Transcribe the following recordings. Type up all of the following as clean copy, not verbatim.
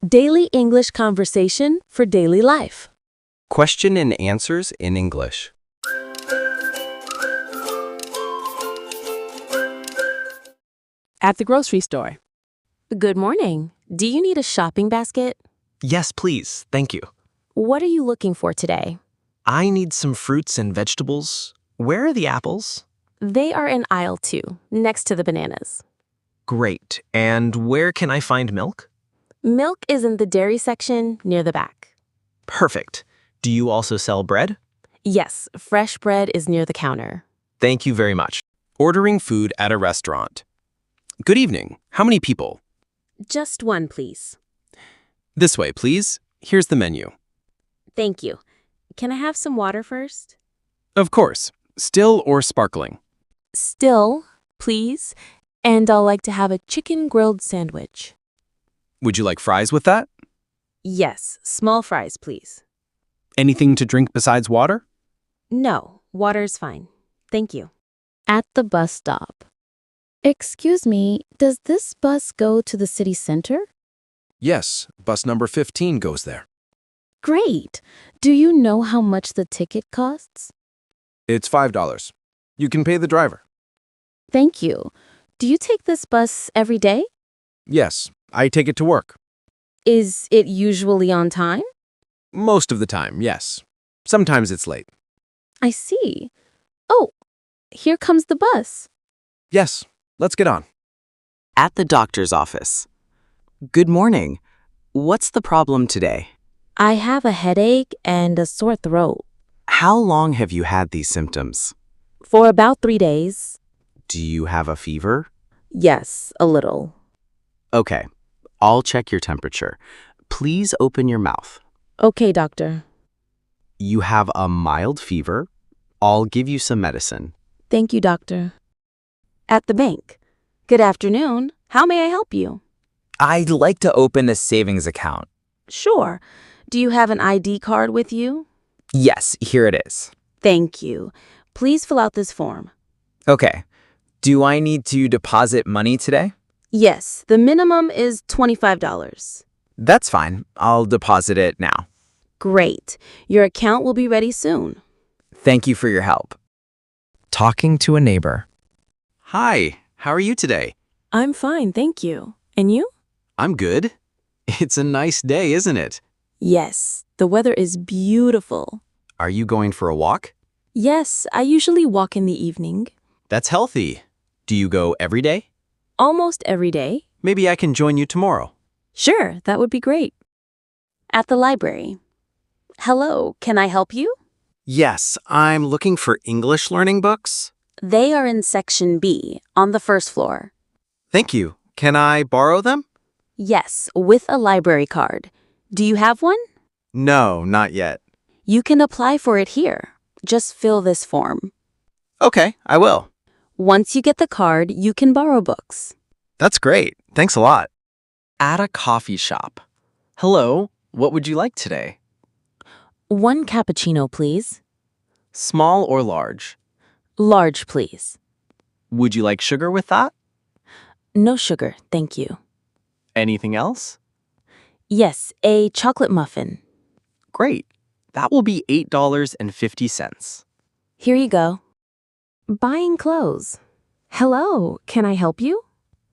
Daily English conversation for daily life. Question and answers in English. At the grocery store. Good morning. Do you need a shopping basket? Yes, please. Thank you. What are you looking for today? I need some fruits and vegetables. Where are the apples? They are in aisle 2, next to the bananas. Great. And where can I find milk? Milk is in the dairy section near the back. Perfect. Do you also sell bread? Yes, fresh bread is near the counter. Thank you very much. Ordering food at a restaurant. Good evening. How many people? Just one, please. This way, please. Here's the menu. Thank you. Can I have some water first? Of course. Still or sparkling? Still, please. And I'll like to have a chicken grilled sandwich. Would you like fries with that? Yes, small fries, please. Anything to drink besides water? No, water's fine. Thank you. At the bus stop. Excuse me, does this bus go to the city center? Yes, bus number 15 goes there. Great. Do you know how much the ticket costs? It's $5. You can pay the driver. Thank you. Do you take this bus every day? Yes, I take it to work. Is it usually on time? Most of the time, yes. Sometimes it's late. I see. Oh, here comes the bus. Yes, let's get on. At the doctor's office. Good morning. What's the problem today? I have a headache and a sore throat. How long have you had these symptoms? For about 3 days. Do you have a fever? Yes, a little. Okay, I'll check your temperature. Please open your mouth. Okay, doctor. You have a mild fever. I'll give you some medicine. Thank you, doctor. At the bank. Good afternoon. How may I help you? I'd like to open a savings account. Sure. Do you have an ID card with you? Yes, here it is. Thank you. Please fill out this form. Okay. Do I need to deposit money today? Yes, the minimum is $25. That's fine. I'll deposit it now. Great. Your account will be ready soon. Thank you for your help. Talking to a neighbor. Hi, how are you today? I'm fine, thank you. And you? I'm good. It's a nice day, isn't it? Yes, the weather is beautiful. Are you going for a walk? Yes, I usually walk in the evening. That's healthy. Do you go every day? Almost every day. Maybe I can join you tomorrow. Sure, that would be great. At the library. Hello, can I help you? Yes, I'm looking for English learning books. They are in section B, on the first floor. Thank you. Can I borrow them? Yes, with a library card. Do you have one? No, not yet. You can apply for it here. Just fill this form. Okay, I will. Once you get the card, you can borrow books. That's great. Thanks a lot. At a coffee shop. Hello, what would you like today? 1 cappuccino, please. Small or large? Large, please. Would you like sugar with that? No sugar, thank you. Anything else? Yes, a chocolate muffin. Great. That will be $8.50. Here you go. Buying clothes. Hello, can I help you?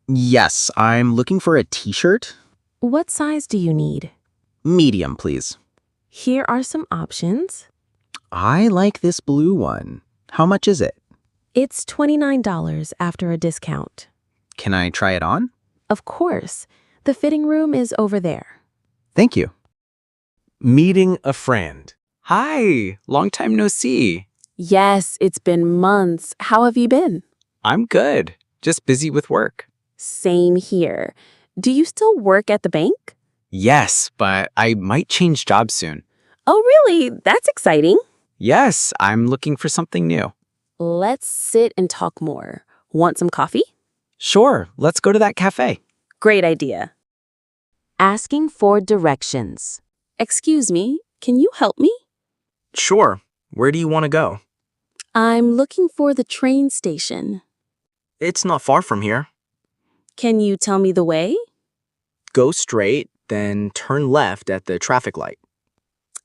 Yes, I'm looking for a t-shirt. What size do you need? Medium, please. Here are some options. I like this blue one. How much is it? It's $29 after a discount. Can I try it on? Of course. The fitting room is over there. Thank you. Meeting a friend. Hi, long time no see. Yes, it's been months. How have you been? I'm good. Just busy with work. Same here. Do you still work at the bank? Yes, but I might change jobs soon. Oh, really? That's exciting. Yes, I'm looking for something new. Let's sit and talk more. Want some coffee? Sure, let's go to that cafe. Great idea. Asking for directions. Excuse me, can you help me? Sure. Where do you want to go? I'm looking for the train station. It's not far from here. Can you tell me the way? Go straight, Then turn left at the traffic light.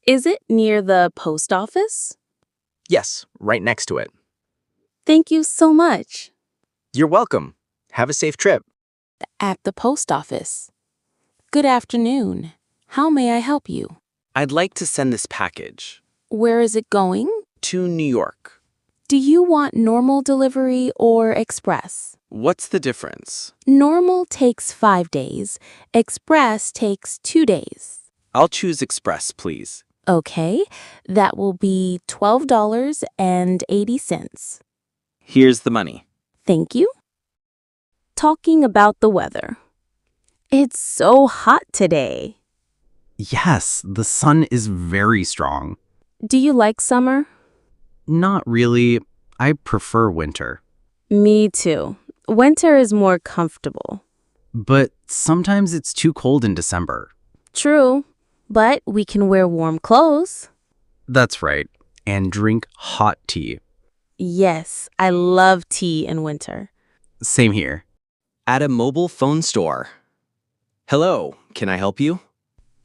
Is it near the post office? Yes, right next to it. Thank you so much. You're welcome. Have a safe trip. At the post office. Good afternoon. How may I help you? I'd like to send this package Where is it going? to New York. Do you want normal delivery or express? What's the difference? Normal takes 5 days. Express takes 2 days. I'll choose express, please. Okay, that will be $12.80. Here's the money. Thank you. Talking about the weather. It's so hot today. Yes, the sun is very strong. Do you like summer? Not really. I prefer winter. Me too. Winter is more comfortable. But sometimes it's too cold in December. True, but we can wear warm clothes. That's right. And drink hot tea. Yes, I love tea in winter. Same here. At a mobile phone store. Hello, can I help you?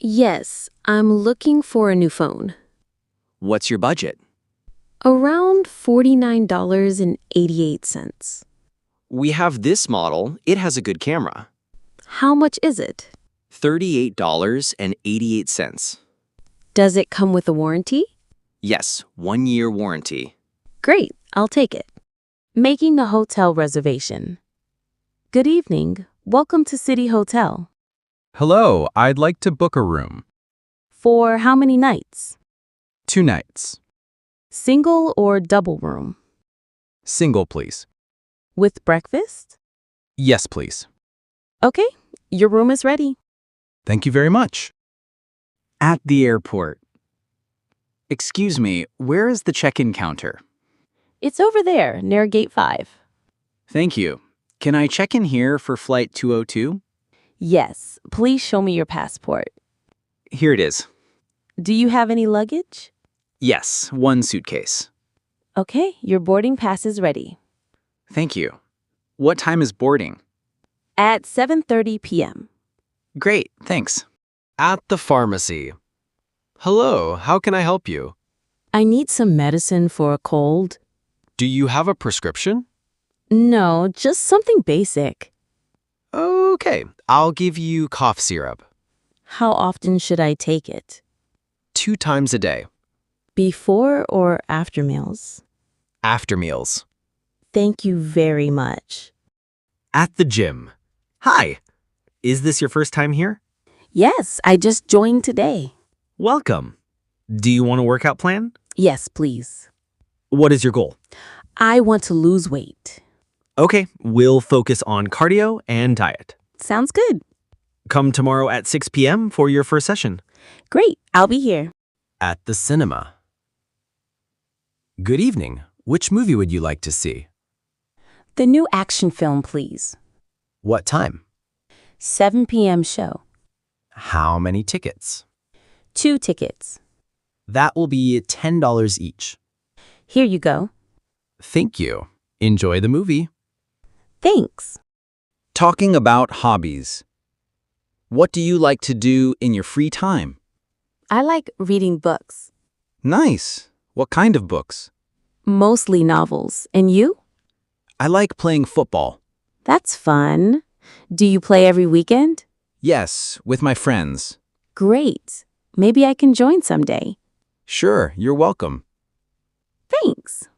Yes, I'm looking for a new phone. What's your budget? Around $49.88. We have this model. It has a good camera. How much is it? $38.88. Does it come with a warranty? Yes, 1-year warranty. Great, I'll take it. Making the hotel reservation. Good evening. Welcome to City Hotel. Hello, I'd like to book a room. For how many nights? 2 nights. Single or double room? Single, please. With breakfast? Yes, please. Okay, your room is ready. Thank you very much. At the airport. Excuse me, where is the check-in counter? It's over there, near gate 5. Thank you. Can I check in here for flight 202? Yes, please show me your passport. Here it is. Do you have any luggage? Yes, 1 suitcase. Okay, your boarding pass is ready. Thank you. What time is boarding? At 7:30 p.m. Great, thanks. At the pharmacy. Hello, how can I help you? I need some medicine for a cold. Do you have a prescription? No, just something basic. Okay, I'll give you cough syrup. How often should I take it? 2 times a day. Before or after meals? After meals. Thank you very much. At the gym. Hi. Is this your first time here? Yes, I just joined today. Welcome. Do you want a workout plan? Yes, please. What is your goal? I want to lose weight. Okay, we'll focus on cardio and diet. Sounds good. Come tomorrow at 6 p.m. for your first session. Great, I'll be here. At the cinema. Good evening. Which movie would you like to see? The new action film, please. What time? 7 p.m. show. How many tickets? 2 tickets. That will be $10 each. Here you go. Thank you. Enjoy the movie. Thanks. Talking about hobbies. What do you like to do in your free time? I like reading books. Nice. What kind of books? Mostly novels. And you? I like playing football. That's fun. Do you play every weekend? Yes, with my friends. Great. Maybe I can join someday. Sure, you're welcome. Thanks.